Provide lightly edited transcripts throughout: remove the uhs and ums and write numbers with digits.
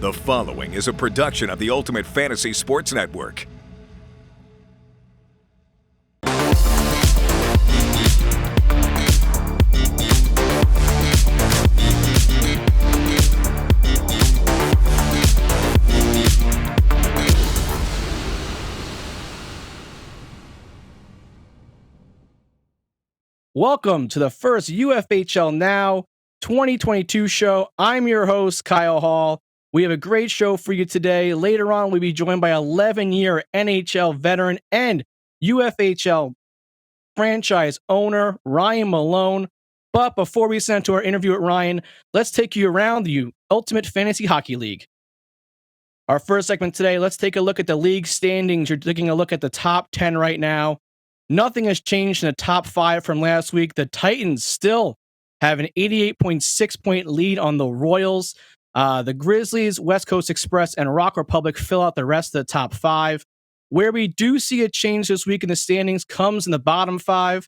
The following is a production of the Ultimate Fantasy Sports Network. Welcome to the first UFHL Now 2022 show. I'm your host, Kyle Hall. We have a great show for you today. Later on, we'll be joined by 11-year NHL veteran and UFHL franchise owner, Ryan Malone. But before we send to our interview with Ryan, let's take you around the Ultimate Fantasy Hockey League. Our first segment today, let's take a look at the league standings. You're taking a look at the top 10 right now. Nothing has changed in the top 5 from last week. The Titans still have an 88.6 point lead on the Royals. The Grizzlies, West Coast Express, and Rock Republic fill out the rest of the top 5. Where we do see a change this week in the standings comes in the bottom 5.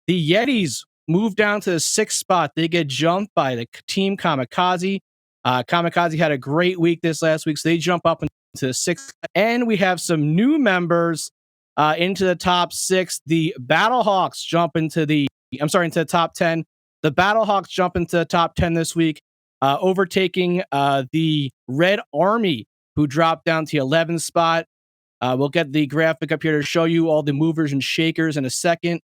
The Yetis move down to the 6th spot. They get jumped by the team Kamikaze. Kamikaze had a great week this last week, so they jump up into the 6th. And we have some new members into the top 6. The Battlehawks jump into the top 10. The Battlehawks jump into the top 10 this week, overtaking the Red Army, who dropped down to the 11th spot. We'll get the graphic up here to show you all the movers and shakers in a second.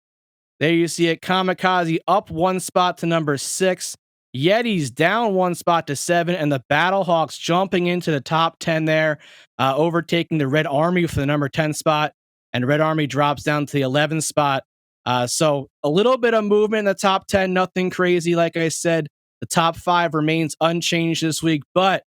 There you see it. Kamikaze up 1 spot to number 6. Yetis down 1 spot to 7. And the Battlehawks jumping into the top 10 there, overtaking the Red Army for the number 10 spot. And Red Army drops down to the 11th spot. So a little bit of movement in the top 10, nothing crazy. Like I said, the top 5 remains unchanged this week, but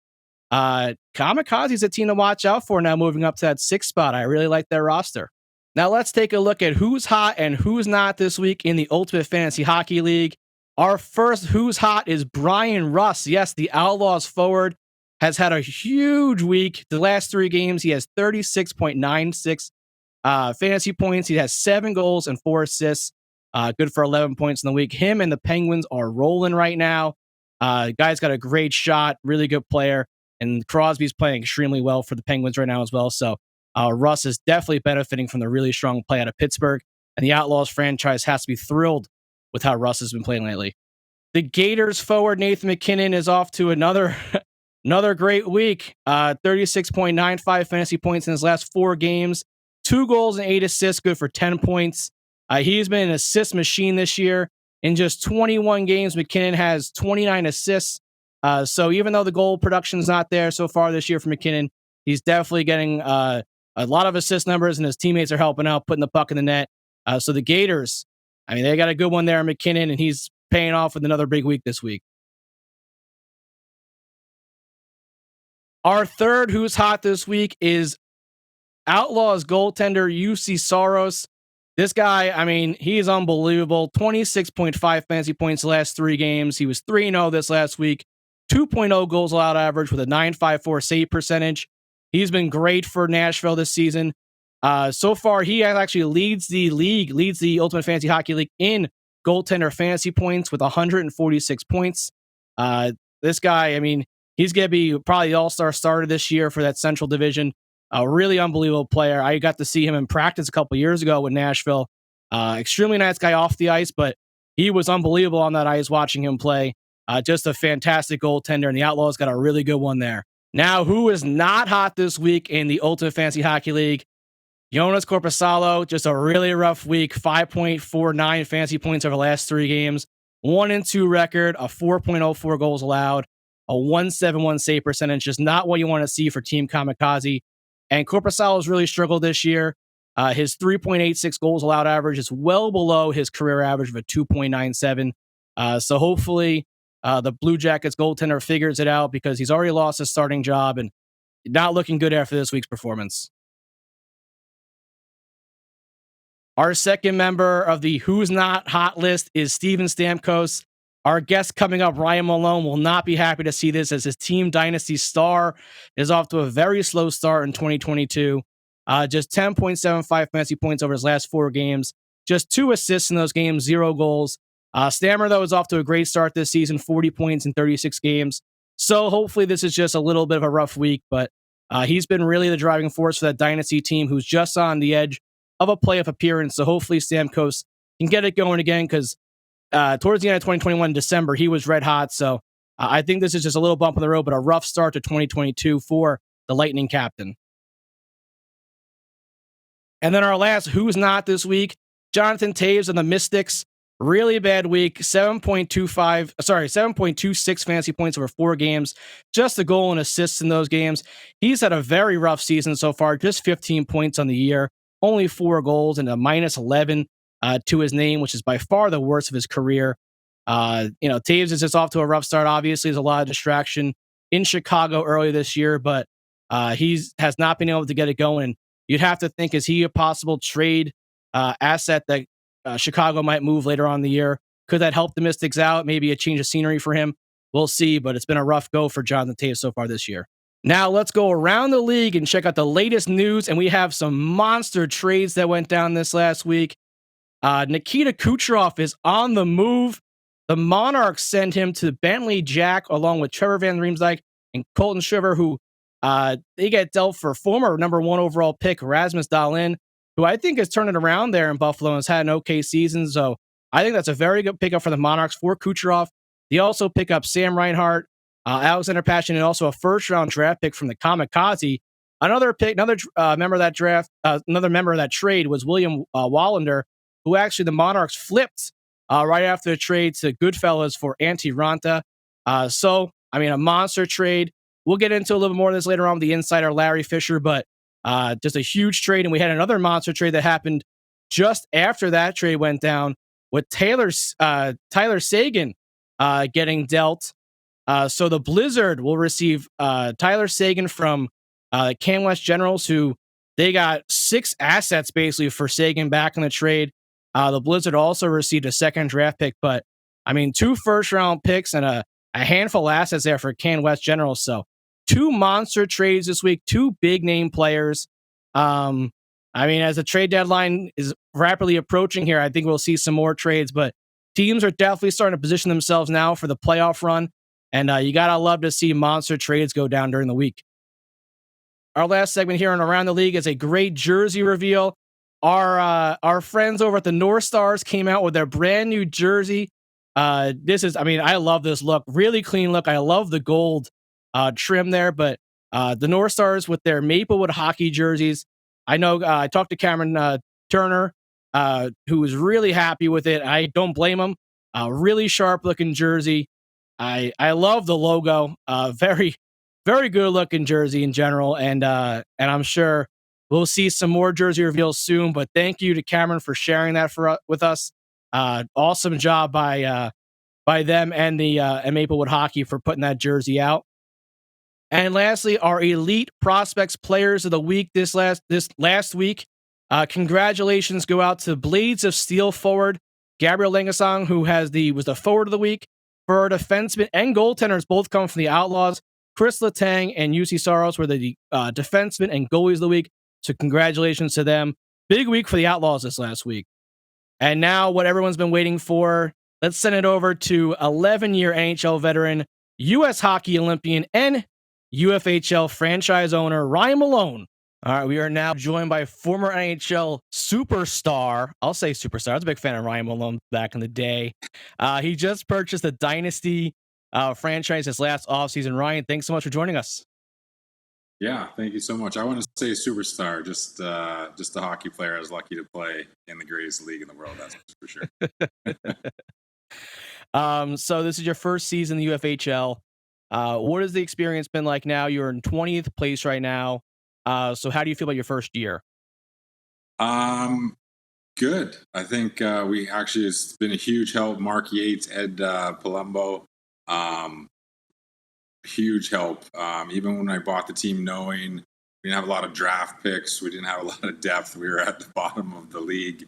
Kamikaze is a team to watch out for now, moving up to that 6th spot. I really like their roster. Now let's take a look at who's hot and who's not this week in the Ultimate Fantasy Hockey League. Our first who's hot is Brian Russ. Yes, the Outlaws forward has had a huge week. The last 3 games, he has 36.96 fantasy points. He has 7 goals and 4 assists. Good for 11 points in the week. Him and the Penguins are rolling right now. Guy's got a great shot, really good player. And Crosby's playing extremely well for the Penguins right now as well. So Russ is definitely benefiting from the really strong play out of Pittsburgh. And the Outlaws franchise has to be thrilled with how Russ has been playing lately. The Gators forward, Nathan Mckinnon, is off to another great week. 36.95 fantasy points in his last 4 games. 2 goals and 8 assists, good for 10 points. He's been an assist machine this year. In just 21 games, McKinnon has 29 assists. So even though the goal production's not there so far this year for McKinnon, he's definitely getting a lot of assist numbers, and his teammates are helping out, putting the puck in the net. So the Gators, I mean, they got a good one there, McKinnon, and he's paying off with another big week this week. Our third who's hot this week is Outlaws goaltender UC Saros. This guy, I mean, he is unbelievable. 26.5 fantasy points the last 3 games. He was 3-0 this last week. 2.0 goals allowed average with a .954 save percentage. He's been great for Nashville this season. So far, he actually leads the Ultimate Fantasy Hockey League in goaltender fantasy points with 146 points. This guy, I mean, he's going to be probably the all-star starter this year for that Central Division. A really unbelievable player. I got to see him in practice a couple years ago with Nashville. Extremely nice guy off the ice, but he was unbelievable on that ice watching him play. Just a fantastic goaltender, and the Outlaws got a really good one there. Now, who is not hot this week in the Ultimate Fantasy Hockey League? Jonas Korpisalo, just a really rough week. 5.49 fantasy points over the last 3 games. 1-2 record, a 4.04 goals allowed, a 171 save percentage. Just not what you want to see for Team Kamikaze. And Korpisalo's really struggled this year. His 3.86 goals allowed average is well below his career average of a 2.97. So hopefully the Blue Jackets goaltender figures it out, because he's already lost his starting job and not looking good after this week's performance. Our second member of the Who's Not Hot list is Steven Stamkos. Our guest coming up, Ryan Malone, will not be happy to see this, as his team Dynasty star is off to a very slow start in 2022. Just 10.75 fantasy points over his last 4 games. Just 2 assists in those games, 0 goals. Stammer, though, is off to a great start this season, 40 points in 36 games. So hopefully this is just a little bit of a rough week, but he's been really the driving force for that Dynasty team who's just on the edge of a playoff appearance. So hopefully Stamkos can get it going again because towards the end of 2021, December, he was red hot. So I think this is just a little bump on the road, but a rough start to 2022 for the Lightning captain. And then our last Who's Not this week, Jonathan Taves and the Mystics. Really bad week, 7.26 fantasy points over 4 games, just a goal and assists in those games. He's had a very rough season so far, just 15 points on the year, only 4 goals and a minus 11 to his name, which is by far the worst of his career. Taves is just off to a rough start. Obviously, there's a lot of distraction in Chicago early this year, but he has not been able to get it going. You'd have to think, is he a possible trade asset that Chicago might move later on in the year? Could that help the Mystics out? Maybe a change of scenery for him. We'll see, but it's been a rough go for Jonathan Taves so far this year. Now let's go around the league and check out the latest news, and we have some monster trades that went down this last week. Nikita Kucherov is on the move. The Monarchs send him to Bentley Jack along with Trevor Van Riemsdyk and Colton Shiver, who they get dealt for former number 1 overall pick Rasmus Dahlin, who I think has turned it around there in Buffalo and has had an okay season. So I think that's a very good pickup for the Monarchs for Kucherov. They also pick up Sam Reinhart, Alexander Pashin, and also a first-round draft pick from the Kamikaze. Another member of that draft, another member of that trade was William Wallender, who actually the Monarchs flipped right after the trade to Goodfellas for Antti Ranta. A monster trade. We'll get into a little bit more of this later on with the insider Larry Fisher, but just a huge trade. And we had another monster trade that happened just after that trade went down with Tyler Sagan getting dealt. So the Blizzard will receive Tyler Sagan from Can West Generals, who they got 6 assets basically for Sagan back in the trade. The Blizzard also received a second draft pick, but 2 first-round picks and a handful of assets there for Can West Generals. So 2 monster trades this week, 2 big-name players. As the trade deadline is rapidly approaching here, I think we'll see some more trades, but teams are definitely starting to position themselves now for the playoff run, and you got to love to see monster trades go down during the week. Our last segment here on Around the League is a great jersey reveal. Our friends over at the North Stars came out with their brand new jersey. I love this look. Really clean look. I love the gold trim there, but the North Stars with their Maplewood hockey jerseys. I know I talked to Cameron Turner, who was really happy with it. I don't blame him. Really sharp looking jersey. I love the logo. Very, very good looking jersey in general. And I'm sure we'll see some more jersey reveals soon, but thank you to Cameron for sharing that with us. Awesome job by them and Maplewood Hockey for putting that jersey out. And lastly, our Elite Prospects Players of the Week this last week. Congratulations go out to Blades of Steel forward Gabriel Langasang, who was the forward of the week. For our defensemen and goaltenders, both come from the Outlaws. Chris Letang and UC Saros were the defensemen and goalies of the week. So congratulations to them. Big week for the Outlaws this last week. And now what everyone's been waiting for, let's send it over to 11-year NHL veteran, U.S. Hockey Olympian, and UFHL franchise owner, Ryan Malone. All right, we are now joined by former NHL superstar. I'll say superstar. I was a big fan of Ryan Malone back in the day. He just purchased the Dynasty franchise this last offseason. Ryan, thanks so much for joining us. Yeah, thank you so much. I want to say superstar, just a hockey player I was lucky to play in the greatest league in the world, that's for sure. So this is your first season in the UFHL. What has the experience been like now? You're in 20th place right now. So how do you feel about your first year? Good. I think it's been a huge help. Mark Yates, Ed Palumbo, huge help. Even when I bought the team, knowing we didn't have a lot of draft picks, we didn't have a lot of depth, we were at the bottom of the league.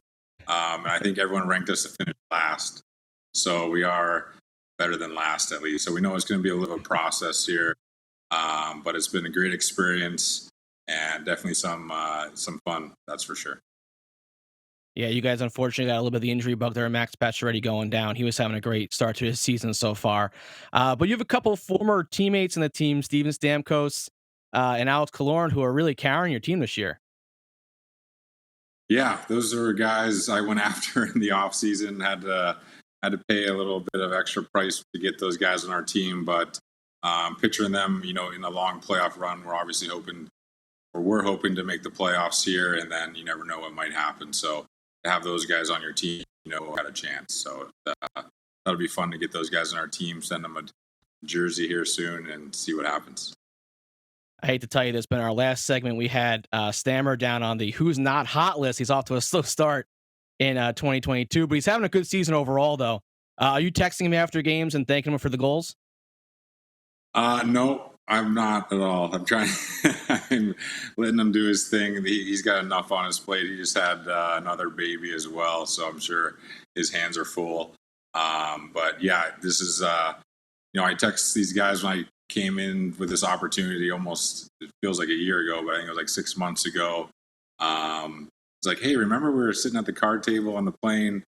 And I think everyone ranked us to finish last. So we are better than last, at least. So we know it's going to be a little process here. But it's been a great experience and definitely some fun, that's for sure. Yeah, you guys unfortunately got a little bit of the injury bug there. Max Pacioretty going down. He was having a great start to his season so far. But you have a couple former teammates in the team, Steven Stamkos and Alex Killorn, who are really carrying your team this year. Yeah, those are guys I went after in the offseason. Had to pay a little bit of extra price to get those guys on our team, but picturing them, in a long playoff run, we're hoping to make the playoffs here, and then you never know what might happen. So to have those guys on your team, had a chance. So that'll be fun to get those guys on our team, send them a jersey here soon, and see what happens. I hate to tell you this, but in our last segment, we had Stammer down on the who's not hot list. He's off to a slow start in 2022, but he's having a good season overall, though. Are you texting him after games and thanking him for the goals? No, I'm not at all. I'm trying. I'm letting him do his thing. He's got enough on his plate. He just had another baby as well, so I'm sure his hands are full. But yeah, this is. I text these guys when I came in with this opportunity. Almost, it feels like a year ago, but I think it was like 6 months ago. It's like, hey, remember we were sitting at the card table on the plane,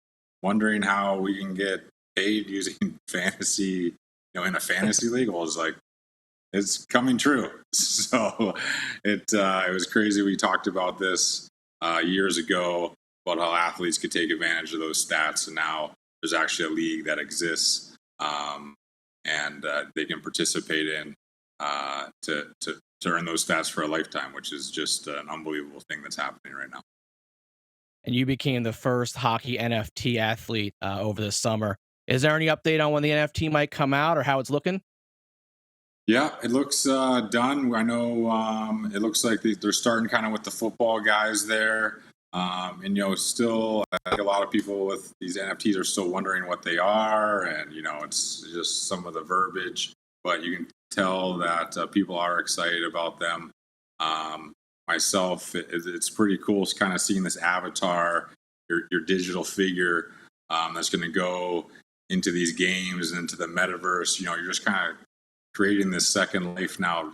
wondering how we can get paid using fantasy. In a fantasy league. Well, it's like, it's coming true. So it was crazy. We talked about this years ago about how athletes could take advantage of those stats, and now there's actually a league that exists, and they can participate in to earn those stats for a lifetime, which is just an unbelievable thing that's happening right now. And you became the first hockey NFT athlete over the summer. Is there any update on when the NFT might come out or how it's looking? Yeah, it looks done. I know it looks like they're starting kind of with the football guys there. And still, I think a lot of people with these NFTs are still wondering what they are. And, it's just some of the verbiage. But you can tell that people are excited about them. Myself, it's pretty cool kind of seeing this avatar, your digital figure that's going to go into these games and into the metaverse. You're just kind of creating this second life now,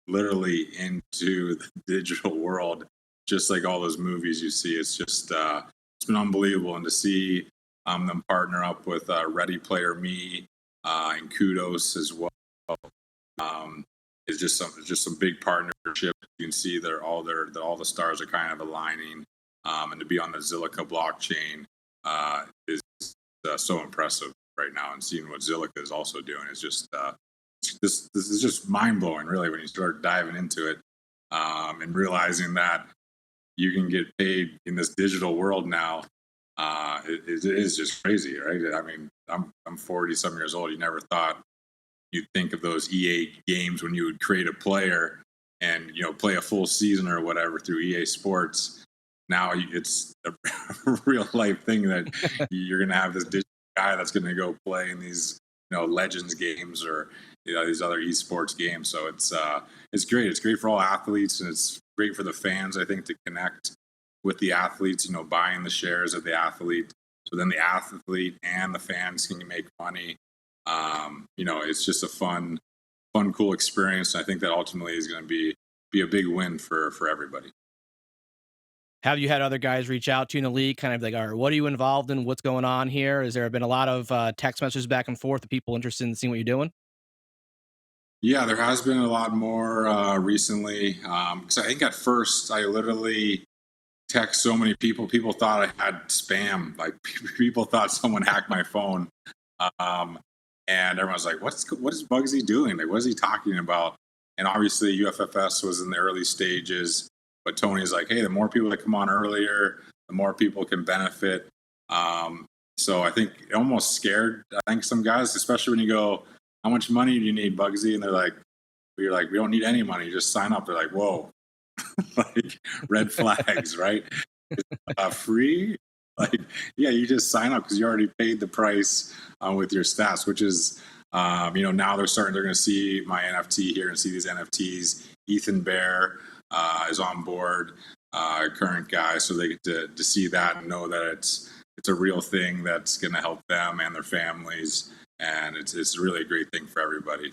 literally into the digital world, just like all those movies you see. It's just it's been unbelievable, and to see them partner up with Ready Player Me and Kudos as well. It's just some big partnership. You can see all the stars are kind of aligning, and to be on the Zilliqa blockchain is so impressive right now, and seeing what Zilliqa is also doing is just this is just mind blowing, really, when you start diving into it and realizing that you can get paid in this digital world now. It is just crazy, right? I mean, I'm 40 some years old. You never thought you'd think of those EA games when you would create a player and play a full season or whatever through EA Sports. Now it's a real life thing that you're going to have this digital guy that's going to go play in these Legends games or these other esports games. So it's great. It's great for all athletes, and it's great for the fans, I think, to connect with the athletes. Buying the shares of the athlete, so then the athlete and the fans can make money. It's just a fun, cool experience. And I think that ultimately is going to be a big win for everybody. Have you had other guys reach out to you in the league, kind of like, all right, what are you involved in? What's going on here? Has there been a lot of text messages back and forth of people interested in seeing what you're doing? Yeah, there has been a lot more recently. Because I think at first I literally text so many people. People thought I had spam. Like people thought someone hacked my phone. And everyone's like, what is Bugsy doing? Like, what is he talking about? And obviously UFFS was in the early stages. But Tony's like, hey, the more people that come on earlier, the more people can benefit. So I think it almost scared, some guys, especially when you go, how much money do you need, Bugsy? And you're like, we don't need any money. Just sign up. They're like, whoa, like red flags, right? Free? Like, yeah, you just sign up because you already paid the price with your stats, which is, now they're going to see my NFT here and see these NFTs. Ethan Bear is on board, current guy, so they get to see that and know that it's a real thing that's going to help them and their families, and it's really a great thing for everybody.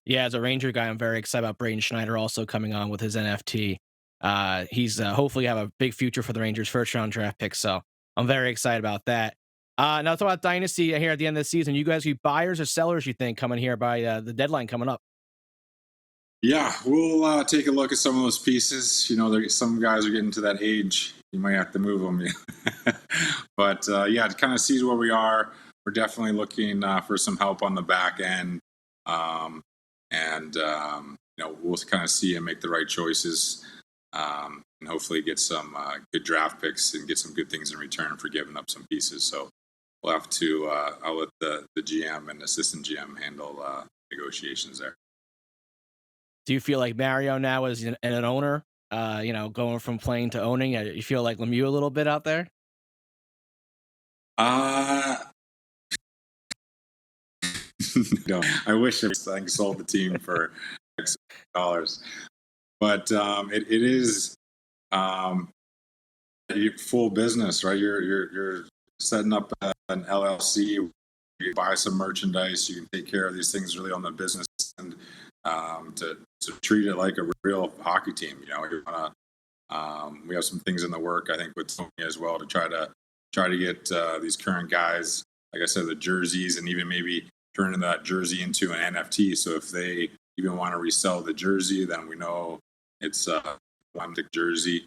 Yeah, as a Ranger guy, I'm very excited about Braden Schneider also coming on with his NFT. He's hopefully have a big future for the Rangers, first round draft pick. So I'm very excited about that. Now talk about Dynasty here at the end of the season. You guys be buyers or sellers, you think, coming here by the deadline coming up? Yeah, we'll take a look at some of those pieces. Some guys are getting to that age. You might have to move them. But to kind of see where we are, we're definitely looking for some help on the back end. We'll kind of see and make the right choices, and hopefully get some good draft picks and get some good things in return for giving up some pieces. So we'll have to, I'll let the GM and assistant GM handle negotiations there. Do you feel like Mario now is an owner, going from playing to owning? You feel like Lemieux a little bit out there? No, I wish I sold the team for X dollars, but it is full business, right? You're setting up an LLC. You buy some merchandise. You can take care of these things really on the business end. To treat it like a real hockey team, we have some things in the work, I think, with Tony as well, to try to get these current guys, like I said, the jerseys, and even maybe turning that jersey into an NFT. So if they even want to resell the jersey, then we know it's a Olympic jersey,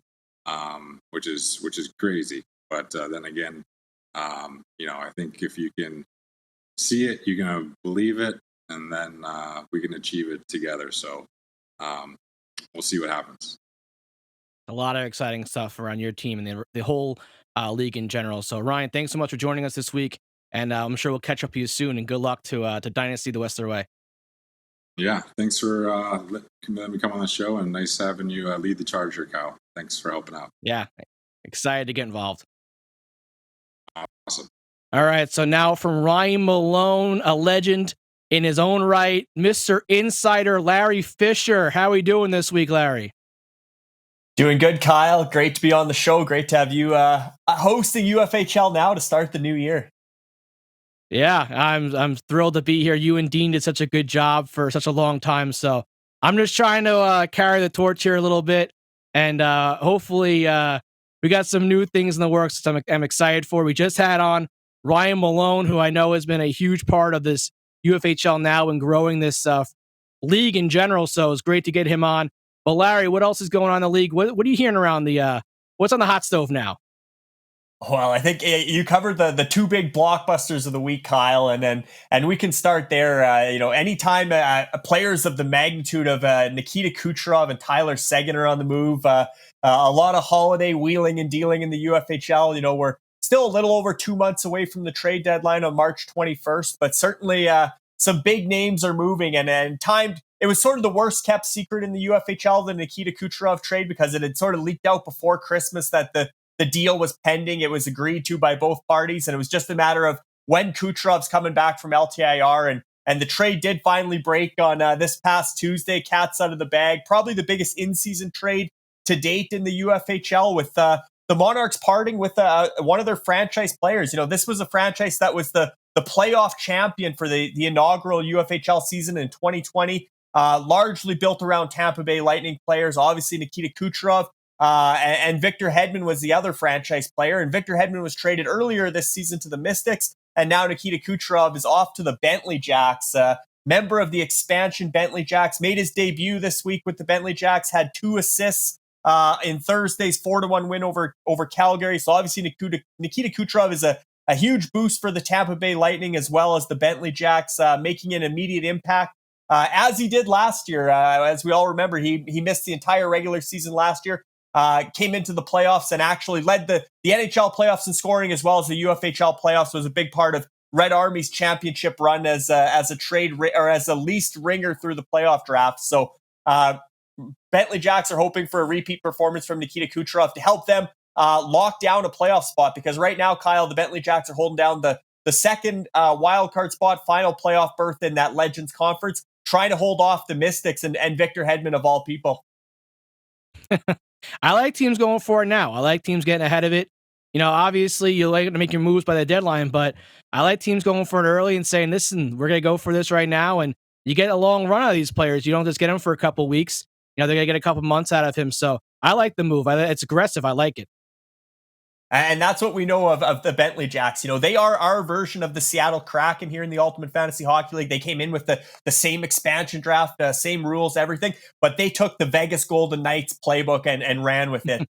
which is crazy. But then again, I think if you can see it, you're gonna believe it, and then we can achieve it together. So we'll see what happens. A lot of exciting stuff around your team and the whole league in general. So Ryan, thanks so much for joining us this week, and I'm sure we'll catch up with you soon. And good luck to Dynasty the Western Way. Yeah, thanks for letting me come on the show, and nice having you lead the charge here, Kyle. Thanks for helping out. Yeah, excited to get involved. Awesome. All right, so now from Ryan Malone, a legend in his own right, Mr. Insider Larry Fisher. How are we doing this week, Larry? Doing good, Kyle. Great to be on the show. Great to have you hosting UFHL now to start the new year. Yeah, I'm thrilled to be here. You and Dean did such a good job for such a long time, so I'm just trying to carry the torch here a little bit, and hopefully we got some new things in the works that I'm excited for. We just had on Ryan Malone, who I know has been a huge part of this UFHL now and growing this league in general, so it's great to get him on. But Larry, what else is going on in the league? What are you hearing around what's on the hot stove now? Well, I think you covered the two big blockbusters of the week, Kyle, and we can start there. Anytime players of the magnitude of Nikita Kucherov and Tyler Sagan are on the move, a lot of holiday wheeling and dealing in the UFHL. We're still a little over 2 months away from the trade deadline on March 21st, but certainly some big names are moving, and timed. It was sort of the worst kept secret in the UFHL, the Nikita Kucherov trade, because it had sort of leaked out before Christmas that the deal was pending. It was agreed to by both parties, and it was just a matter of when Kucherov's coming back from LTIR, and the trade did finally break on this past Tuesday. Cat's out of the bag. Probably the biggest in-season trade to date in the UFHL, with the Monarchs parting with one of their franchise players. This was a franchise that was the playoff champion for the inaugural UFHL season in 2020, largely built around Tampa Bay Lightning players. Obviously, Nikita Kucherov and Victor Hedman was the other franchise player. And Victor Hedman was traded earlier this season to the Mystics. And now Nikita Kucherov is off to the Bentley Jacks. Member of the expansion Bentley Jacks, made his debut this week with the Bentley Jacks, had 2 assists in Thursday's 4-1 win over Calgary. So obviously Nikita Kucherov is a huge boost for the Tampa Bay Lightning as well as the Bentley Jacks, making an immediate impact. As he did last year. As we all remember, he missed the entire regular season last year, came into the playoffs and actually led the NHL playoffs in scoring as well as the UFHL playoffs. Was a big part of Red Army's championship run as a trade or as a least ringer through the playoff draft. So Bentley Jacks are hoping for a repeat performance from Nikita Kucherov to help them lock down a playoff spot, because right now, Kyle, the Bentley Jacks are holding down the second wild card spot, final playoff berth in that Legends Conference, trying to hold off the Mystics and Victor Hedman of all people. I like teams going for it now. I like teams getting ahead of it. Obviously you like to make your moves by the deadline, but I like teams going for it early and saying, listen, we're going to go for this right now. And you get a long run out of these players. You don't just get them for a couple weeks. they're going to get a couple months out of him. So I like the move. It's aggressive. I like it. And that's what we know of the Bentley Jacks. They are our version of the Seattle Kraken here in the Ultimate Fantasy Hockey League. They came in with the same expansion draft, same rules, everything, but they took the Vegas Golden Knights playbook and ran with it.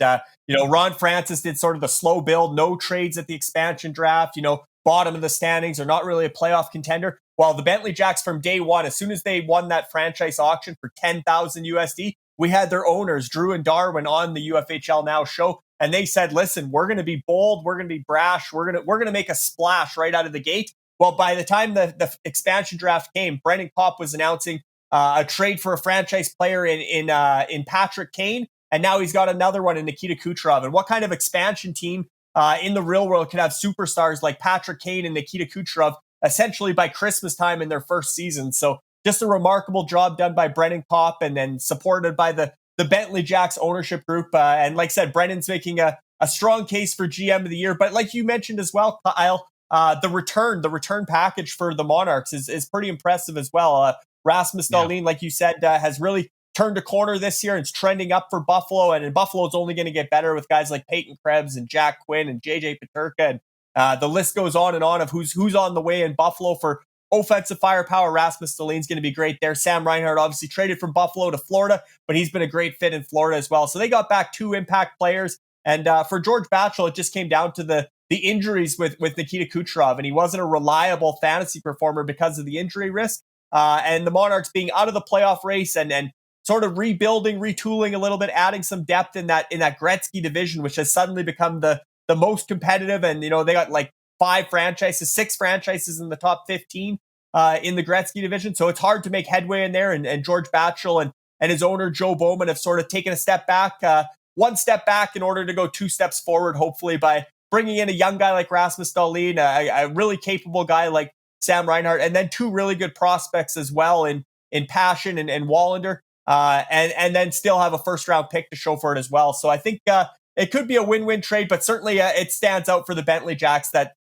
Ron Francis did sort of the slow build, no trades at the expansion draft, bottom of the standings, are not really a playoff contender. While the Bentley Jacks from day one, as soon as they won that franchise auction for $10,000 USD, we had their owners, Drew and Darwin, on the UFHL Now show. And they said, listen, we're going to be bold. We're going to be brash. We're going to make a splash right out of the gate. Well, by the time the expansion draft came, Brendan Kopp was announcing a trade for a franchise player in Patrick Kane. And now he's got another one in Nikita Kucherov. And what kind of expansion team in the real world can have superstars like Patrick Kane and Nikita Kucherov essentially by Christmas time in their first season? So just a remarkable job done by Brendan Kopp and then supported by the Bentley Jacks ownership group. And like I said, Brendan's making a strong case for GM of the year. But like you mentioned as well, Kyle, the return package for the Monarchs is pretty impressive as well. Rasmus Dahlin, like you said, has really turned a corner this year and it's trending up for Buffalo. And Buffalo's only going to get better with guys like Peyton Krebs and Jack Quinn and JJ Peterka. And the list goes on and on of who's on the way in Buffalo for offensive firepower. Rasmus Dahlin's going to be great there. Sam Reinhart obviously traded from Buffalo to Florida, but he's been a great fit in Florida as well. So they got back 2 impact players. And for George Batchel, it just came down to the injuries with Nikita Kucherov, and he wasn't a reliable fantasy performer because of the injury risk. And the Monarchs being out of the playoff race and sort of rebuilding, retooling a little bit, adding some depth in that Gretzky division, which has suddenly become the most competitive. And, they got like 6 franchises in the top 15 in the Gretzky division. So it's hard to make headway in there. And George Batchel and his owner, Joe Bowman, have sort of taken a step back, one step back in order to go 2 steps forward, hopefully, by bringing in a young guy like Rasmus Dahlin, a really capable guy like Sam Reinhart, and then 2 really good prospects as well in Passion and Wallender, and then still have a first-round pick to show for it as well. So I think it could be a win-win trade, but certainly it stands out for the Bentley Jacks that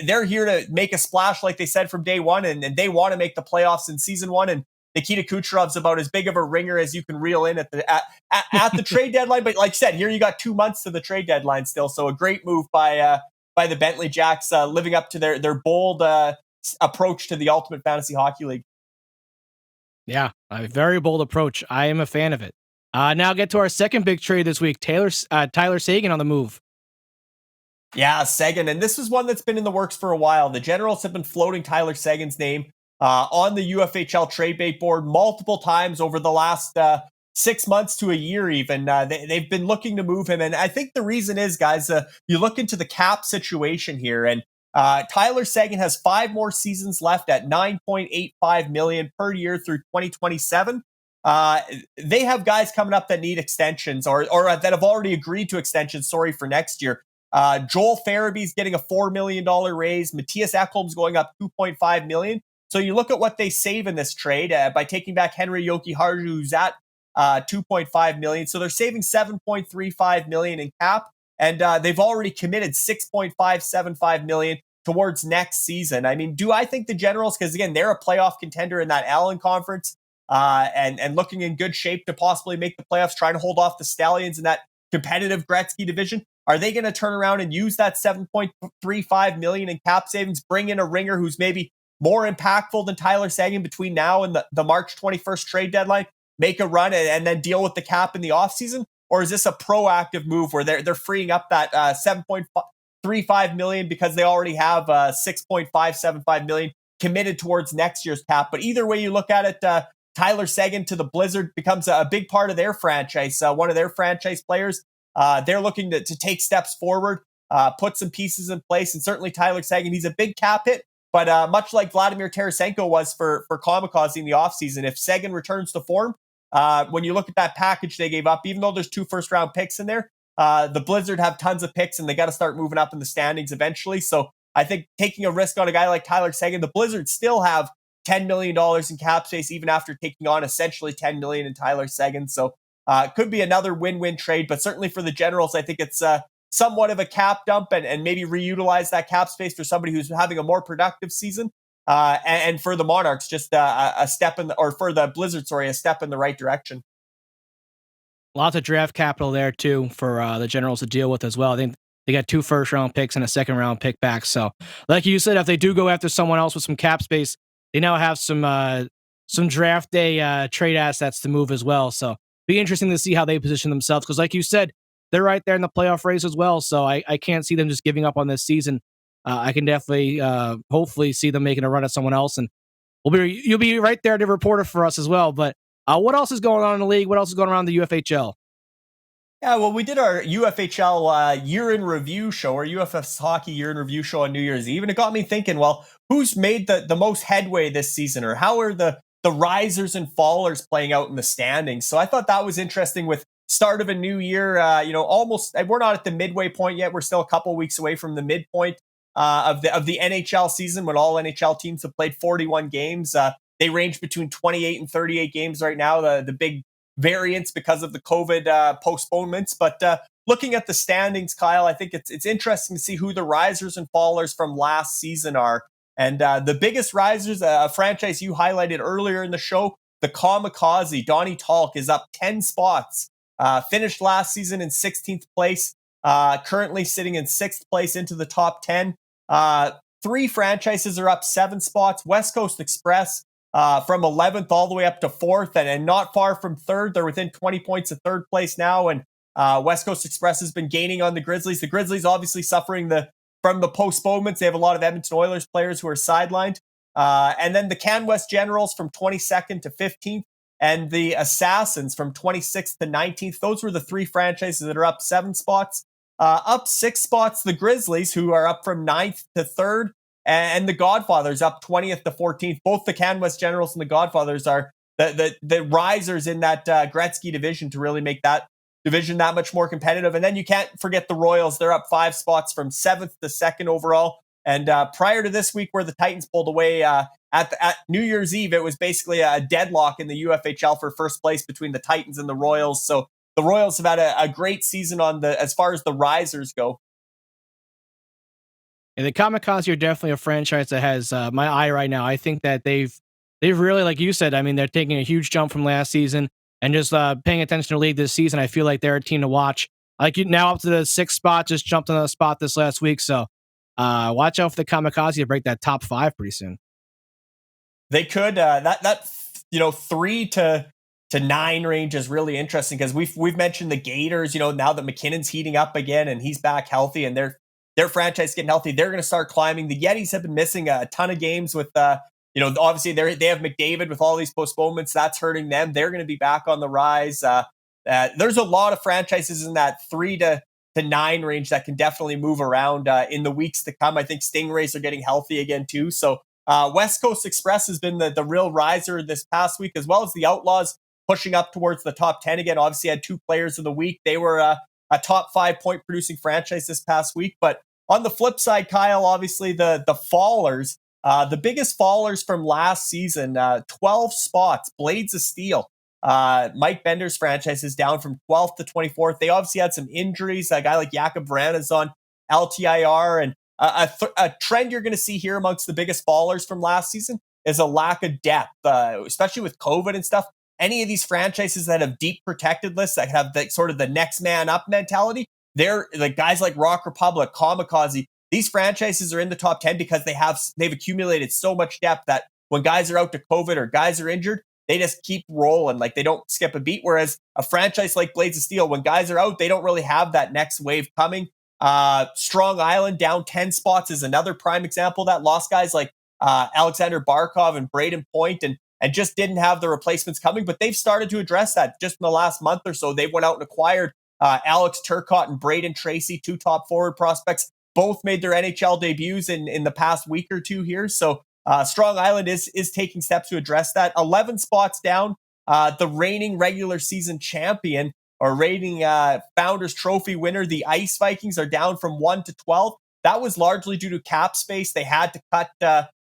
they're here to make a splash, like they said from day one, and they want to make the playoffs in season 1. And Nikita Kucherov's about as big of a ringer as you can reel in at the trade deadline. But like I said, here you got 2 months to the trade deadline still. So a great move by the Bentley Jacks, living up to their bold approach to the Ultimate Fantasy Hockey League. Yeah, a very bold approach. I am a fan of it. Now get to our second big trade this week. Tyler Sagan on the move. Yeah, Sagan. And this is one that's been in the works for a while. The Generals have been floating Tyler Sagan's name on the UFHL trade bait board multiple times over the last 6 months to a year even. They've been looking to move him. And I think the reason is, guys, you look into the cap situation here, and Tyler Sagan has 5 more seasons left at $9.85 million per year through 2027. They have guys coming up that need extensions or that have already agreed to extensions, for next year. Joel Farabee's getting a $4 million raise. Matthias Ekholm's going up $2.5 million. So you look at what they save in this trade by taking back Henry Jokiharju, who's at $2.5 million. So they're saving $7.35 million in cap, and they've already committed $6.575 million towards next season. I mean, do I think the Generals, because again, they're a playoff contender in that Allen Conference, and looking in good shape to possibly make the playoffs, trying to hold off the Stallions in that competitive Gretzky division. Are they going to turn around and use that $7.35 million in cap savings, bring in a ringer who's maybe more impactful than Tyler Sagan between now and the March 21st trade deadline, make a run and then deal with the cap in the offseason? Or is this a proactive move where they're freeing up that $7.35 million because they already have $6.575 million committed towards next year's cap? But either way you look at it, Tyler Sagan to the Blizzard becomes a big part of their franchise, one of their franchise players. They're looking to take steps forward, put some pieces in place. And certainly Tyler Sagan, he's a big cap hit, but much like Vladimir Tarasenko was for Kamikaze in the offseason, if Sagan returns to form, when you look at that package they gave up, even though there's 2 first-round picks in there, the Blizzard have tons of picks and they got to start moving up in the standings eventually. So I think taking a risk on a guy like Tyler Sagan, the Blizzard still have $10 million in cap space, even after taking on essentially $10 million in Tyler Sagan. So it could be another win-win trade, but certainly for the Generals, I think it's somewhat of a cap dump and maybe reutilize that cap space for somebody who's having a more productive season. And for the Monarchs, just a step for the Blizzard, a step in the right direction. Lots of draft capital there too for the Generals to deal with as well. I think they got 2 first-round picks and a second-round pick back. So, like you said, if they do go after someone else with some cap space, they now have some draft day trade assets to move as well. So, be interesting to see how they position themselves because, like you said, they're right there in the playoff race as well. So, I can't see them just giving up on this season. I can definitely, hopefully, see them making a run at someone else, and you'll be right there to report it for us as well. But what else is going on in the league? What else is going on in the UFHL? Yeah, well, we did our UFHL year in review show, or UFS hockey year in review show on New Year's Eve, and it got me thinking, well, who's made the most headway this season, or how are the risers and fallers playing out in the standings? So I thought that was interesting with start of a new year. Almost we're not at the midway point yet. We're still a couple weeks away from the midpoint of the NHL season when all NHL teams have played 41 games. They range between 28 and 38 games right now. The big variance because of the COVID postponements. But looking at the standings, Kyle, I think it's interesting to see who the risers and fallers from last season are. And the biggest risers, a franchise you highlighted earlier in the show, the Kamikaze, Donnie Talk, is up 10 spots. Finished last season in 16th place, currently sitting in 6th place into the top 10. 3 franchises are up 7 spots. West Coast Express from 11th all the way up to 4th and not far from 3rd. They're within 20 points of 3rd place now. And West Coast Express has been gaining on the Grizzlies. The Grizzlies obviously suffering from the postponements. They have a lot of Edmonton Oilers players who are sidelined. And then the Can West Generals from 22nd to 15th and the Assassins from 26th to 19th. Those were the 3 franchises that are up 7 spots. Up 6 spots, the Grizzlies, who are up from 9th to 3rd. And the Godfathers up 20th to 14th. Both the Can West Generals and the Godfathers are the risers in that Gretzky division to really make that division that much more competitive. And then you can't forget the Royals. They're up 5 spots from 7th to 2nd overall. And prior to this week where the Titans pulled away at New Year's Eve, it was basically a deadlock in the UFHL for first place between the Titans and the Royals. So the Royals have had a great season as far as the risers go. And the Kamikaze are definitely a franchise that has my eye right now. I think that they've really, like you said, I mean, they're taking a huge jump from last season and just paying attention to the league this season. I feel like they're a team to watch. Like now up to the 6th spot, just jumped on the spot this last week. So watch out for the Kamikaze to break that top 5 pretty soon. They could. That 3 to 9 range is really interesting because we've mentioned the Gators. Now that McKinnon's heating up again and he's back healthy and their franchise getting healthy, they're going to start climbing. The Yetis have been missing a ton of games with, obviously they have McDavid with all these postponements. That's hurting them. They're going to be back on the rise. There's a lot of franchises in that 3 to 9 range that can definitely move around in the weeks to come. I think Stingrays are getting healthy again too. So West Coast Express has been the real riser this past week, as well as the Outlaws pushing up towards the top 10 again. Obviously had 2 players of the week. They were a top 5 point producing franchise this past week. But on the flip side, Kyle, obviously the fallers, the biggest fallers from last season, 12 spots, Blades of Steel. Mike Bender's franchise is down from 12th to 24th. They obviously had some injuries. A guy like Jakob Vrana is on LTIR. And a trend you're going to see here amongst the biggest fallers from last season is a lack of depth, especially with COVID and stuff. Any of these franchises that have deep protected lists that have sort of the next man up mentality, they're like guys like Rock Republic, Kamikaze. These franchises are in the top 10 because they've accumulated so much depth that when guys are out to COVID or guys are injured, they just keep rolling. Like they don't skip a beat. Whereas a franchise like Blades of Steel, when guys are out, they don't really have that next wave coming. Strong Island down 10 spots is another prime example that lost guys like Alexander Barkov and Braden Point and just didn't have the replacements coming. But they've started to address that just in the last month or so. They went out and acquired Alex Turcotte and Braden Tracy, 2 top forward prospects. Both made their NHL debuts in the past week or 2 here. So Strong Island is taking steps to address that. 11 spots down. The reigning regular season champion or reigning Founders Trophy winner, the Ice Vikings, are down from 1 to 12. That was largely due to cap space. They had to cut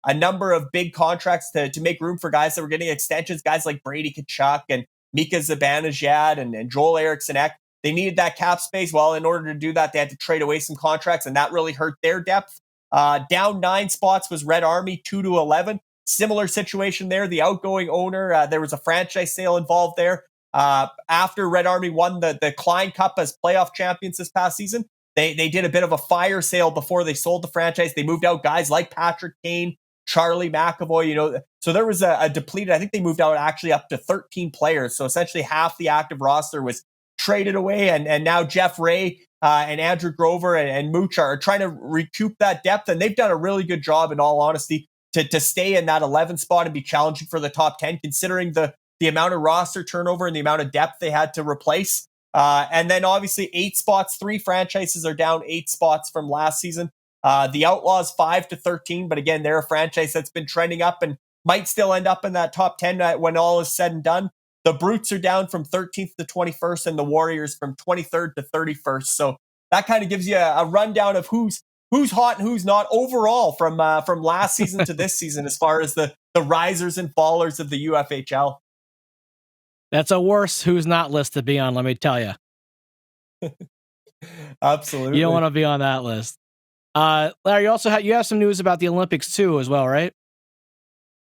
a number of big contracts to make room for guys that were getting extensions, guys like Brady Tkachuk and Mika Zibanejad and Joel Eriksson-Ek. They needed that cap space. Well, in order to do that, they had to trade away some contracts, and that really hurt their depth. Down 9 spots was Red Army, 2 to 11. Similar situation there. The outgoing owner, there was a franchise sale involved there. after Red Army won the Klein Cup as playoff champions this past season, they did a bit of a fire sale before they sold the franchise. They moved out guys like Patrick Kane, Charlie McAvoy, so there was a depleted, I think they moved out actually up to 13 players. So essentially half the active roster was traded away. And now Jeff Ray and Andrew Grover and Mooch are trying to recoup that depth. And they've done a really good job, in all honesty, to stay in that 11th spot and be challenging for the top 10, considering the amount of roster turnover and the amount of depth they had to replace. And then obviously 8 spots, 3 franchises are down 8 spots from last season. The Outlaws 5 to 13, but again, they're a franchise that's been trending up and might still end up in that top 10 when all is said and done. The Brutes are down from 13th to 21st, and the Warriors from 23rd to 31st. So that kind of gives you a rundown of who's hot and who's not overall from last season to this season, as far as the risers and fallers of the UFHL. That's a worse who's not list to be on, let me tell you. Absolutely. You don't want to be on that list. Larry, you also have some news about the Olympics too, as well, right?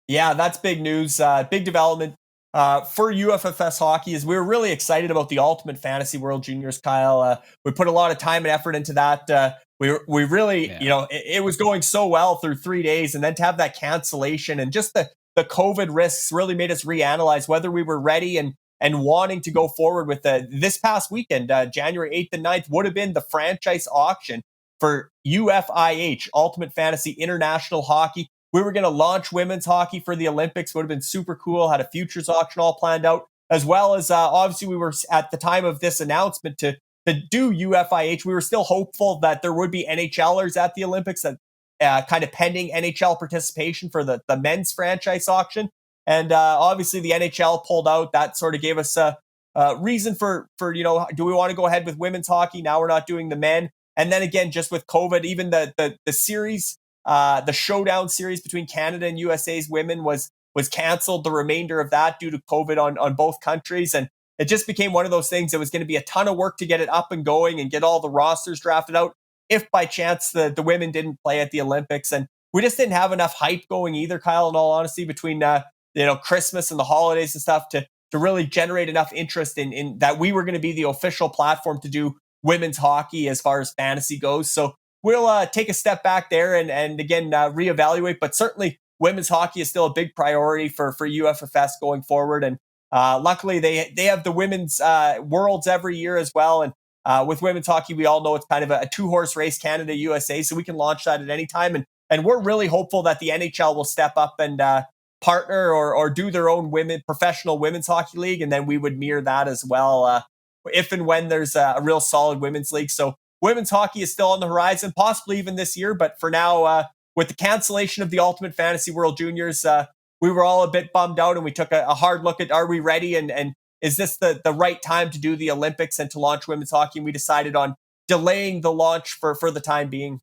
Yeah, that's big news. Big development for UFFS hockey is we're really excited about the Ultimate Fantasy World Juniors, Kyle. We put a lot of time and effort into that. We really, it was going so well through 3 days, and then to have that cancellation and just the COVID risks really made us reanalyze whether we were ready and wanting to go forward with this past weekend. January 8th and 9th would have been the franchise auction for UFIH, Ultimate Fantasy International Hockey. We were going to launch women's hockey for the Olympics. Would have been super cool. Had a futures auction all planned out, as well as obviously we were at the time of this announcement to do UFIH. We were still hopeful that there would be NHLers at the Olympics, that kind of pending NHL participation for the men's franchise auction. And obviously the NHL pulled out. That sort of gave us a reason for do we want to go ahead with women's hockey? Now we're not doing the men. And then again, just with COVID, even the series, the showdown series between Canada and USA's women was canceled, the remainder of that due to COVID on both countries. And it just became one of those things. It was going to be a ton of work to get it up and going and get all the rosters drafted out if by chance the women didn't play at the Olympics. And we just didn't have enough hype going either, Kyle, in all honesty, between Christmas and the holidays and stuff to really generate enough interest in that we were going to be the official platform to do women's hockey as far as fantasy goes. So we'll take a step back there and again reevaluate. But certainly women's hockey is still a big priority for UFFS going forward. And luckily they have the women's worlds every year as well. And with women's hockey, we all know it's kind of a 2-horse race, Canada, USA. So we can launch that at any time. And we're really hopeful that the NHL will step up and partner or do their own professional women's hockey league. And then we would mirror that as well if and when there's a real solid women's league. So women's hockey is still on the horizon, possibly even this year. But for now, with the cancellation of the Ultimate Fantasy World Juniors, we were all a bit bummed out, and we took a hard look at, are we ready? And is this the right time to do the Olympics and to launch women's hockey? And we decided on delaying the launch for the time being.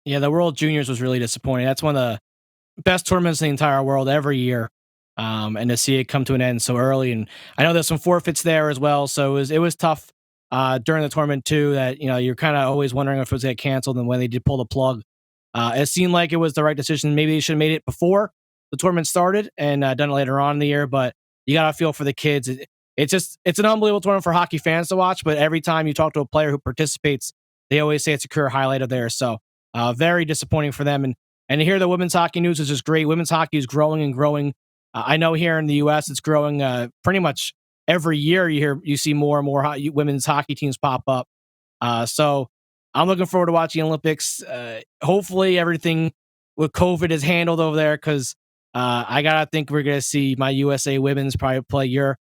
Yeah, the World Juniors was really disappointing. That's one of the best tournaments in the entire world every year. And to see it come to an end so early. And I know there's some forfeits there as well. So it was tough during the tournament too, that, you're kind of always wondering if it was going to get canceled. And when they did pull the plug, it seemed like it was the right decision. Maybe they should have made it before the tournament started and done it later on in the year. But you got to feel for the kids. It's an unbelievable tournament for hockey fans to watch. But every time you talk to a player who participates, they always say it's a career highlight of theirs. So very disappointing for them. And to hear the women's hockey news is just great. Women's hockey is growing and growing. I know here in the U.S. it's growing pretty much every year. You see more and more women's hockey teams pop up. So I'm looking forward to watching the Olympics. Hopefully everything with COVID is handled over there, because I gotta think we're gonna see my USA women's probably play your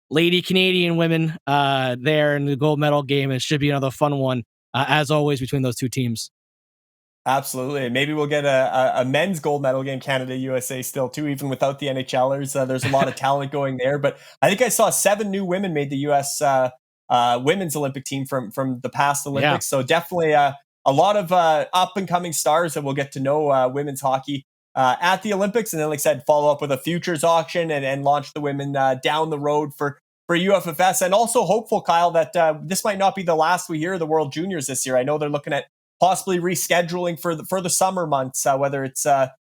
Lady Canadian women there in the gold medal game. It should be another fun one as always between those two teams. Absolutely. Maybe we'll get a men's gold medal game, Canada, USA still too, even without the NHLers. There's a lot of talent going there, but I think I saw 7 new women made the US women's Olympic team from the past Olympics. Yeah. So definitely a lot of up and coming stars that we'll get to know women's hockey at the Olympics. And then, like I said, follow up with a futures auction and launch the women down the road for UFFS. And also hopeful, Kyle, that this might not be the last we hear of the World Juniors this year. I know they're looking at possibly rescheduling for the summer months, whether it's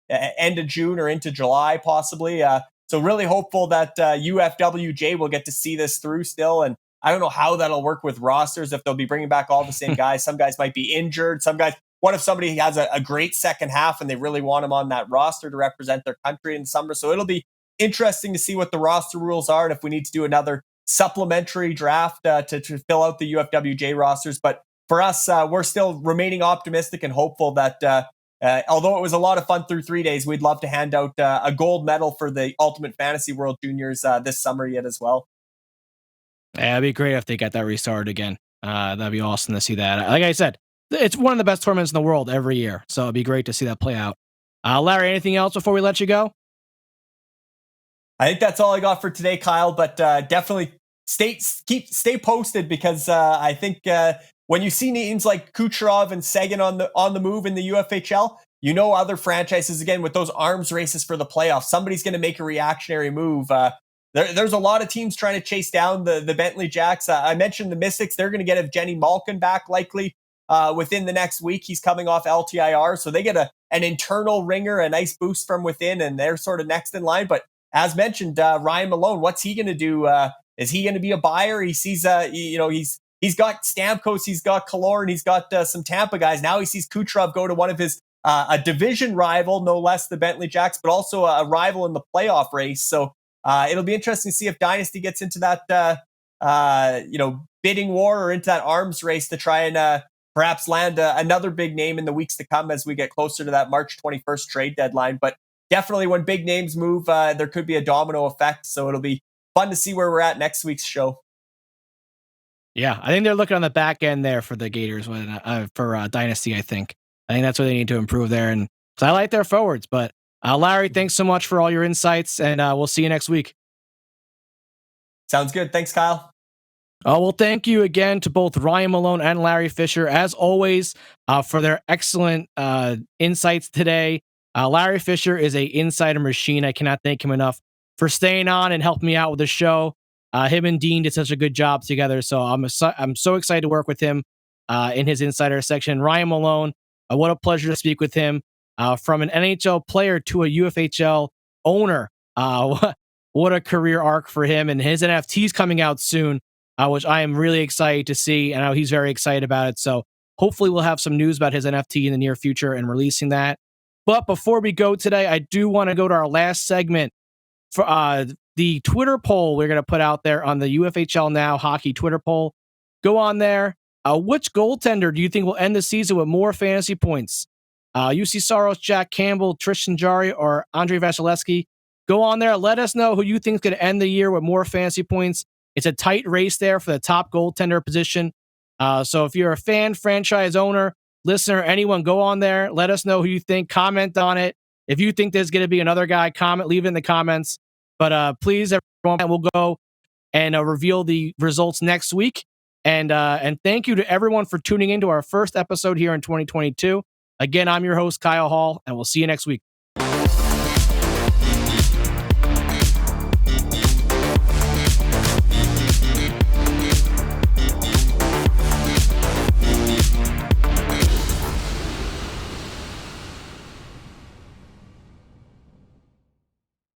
end of June or into July, possibly. So really hopeful that UFWJ will get to see this through still. And I don't know how that'll work with rosters, if they'll be bringing back all the same guys. Some guys might be injured. Some guys, what if somebody has a great second half and they really want him on that roster to represent their country in the summer? So it'll be interesting to see what the roster rules are and if we need to do another supplementary draft to fill out the UFWJ rosters. But for us, we're still remaining optimistic and hopeful that although it was a lot of fun through 3 days, we'd love to hand out a gold medal for the Ultimate Fantasy World Juniors this summer yet as well. Yeah, it'd be great if they got that restarted again. That'd be awesome to see that. Like I said, it's one of the best tournaments in the world every year, so it'd be great to see that play out. Larry, anything else before we let you go? I think that's all I got for today, Kyle, but definitely stay posted, because I think when you see names like Kucherov and Sagan on the move in the UFHL, other franchises, again, with those arms races for the playoffs, somebody's going to make a reactionary move. There's a lot of teams trying to chase down the Bentley Jacks. I mentioned the Mystics. They're going to get Evgeny Malkin back likely within the next week. He's coming off LTIR, so they get an internal ringer, a nice boost from within, and they're sort of next in line. But as mentioned, Ryan Malone, what's he going to do? Is he going to be a buyer? He sees, he's got Stamkos, he's got Killorn, he's got some Tampa guys. Now he sees Kucherov go to one of his a division rival, no less, the Bentley Jacks, but also a rival in the playoff race. So it'll be interesting to see if Dynasty gets into that, bidding war or into that arms race to try and perhaps land another big name in the weeks to come as we get closer to that March 21st trade deadline. But definitely when big names move, there could be a domino effect. So it'll be fun to see where we're at next week's show. Yeah, I think they're looking on the back end there for the Gators for Dynasty. I think that's what they need to improve there. And so I like their forwards. But Larry, thanks so much for all your insights, and we'll see you next week. Sounds good. Thanks, Kyle. Well, thank you again to both Ryan Malone and Larry Fisher, as always, for their excellent insights today. Larry Fisher is an insider machine. I cannot thank him enough for staying on and helping me out with the show. Him and Dean did such a good job together, so I'm so excited to work with him in his insider section. Ryan Malone, what a pleasure to speak with him. From an NHL player to a UFHL owner, what a career arc for him, and his NFT's coming out soon, which I am really excited to see. I know he's very excited about it, so hopefully we'll have some news about his NFT in the near future and releasing that. But before we go today, I do want to go to our last segment for the Twitter poll we're going to put out there on the UFHL Now Hockey Twitter poll. Go on there. Which goaltender do you think will end the season with more fantasy points? UC Saros, Jack Campbell, Tristan Jarry, or Andrei Vasilevsky? Go on there. Let us know who you think is going to end the year with more fantasy points. It's a tight race there for the top goaltender position. So if you're a fan, franchise owner, listener, anyone, go on there. Let us know who you think. Comment on it. If you think there's going to be another guy, leave it in the comments. But please, everyone, we'll go and reveal the results next week. And thank you to everyone for tuning in to our first episode here in 2022. Again, I'm your host, Kyle Hall, and we'll see you next week.